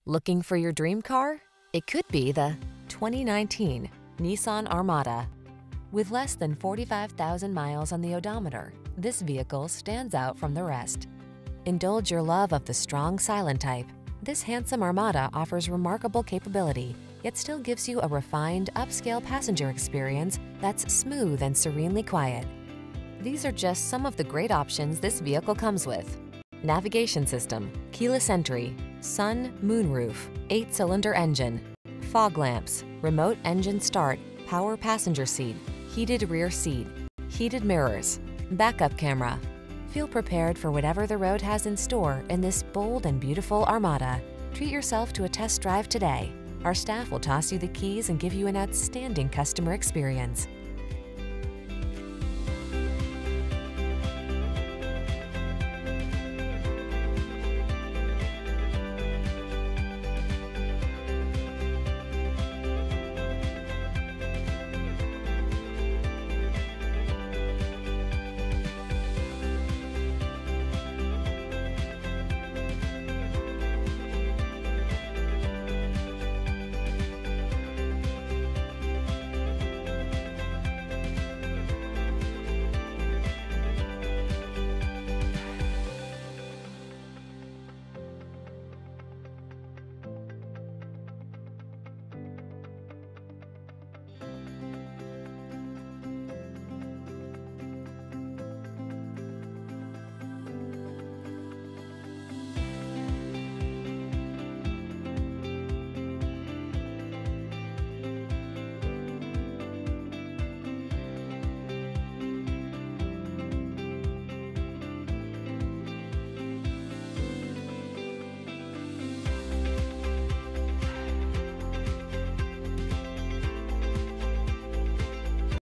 Looking for your dream car? It could be the 2019 Nissan Armada. With less than 45,000 miles on the odometer, this vehicle stands out from the rest. Indulge your love of the strong silent type. This handsome Armada offers remarkable capability, yet still gives you a refined, upscale passenger experience that's smooth and serenely quiet. These are just some of the great options this vehicle comes with: navigation system, keyless entry, sun, moonroof, 8-cylinder engine, fog lamps, remote engine start, power passenger seat, heated rear seat, heated mirrors, backup camera. Feel prepared for whatever the road has in store in this bold and beautiful Armada. Treat yourself to a test drive today. Our staff will toss you the keys and give you an outstanding customer experience.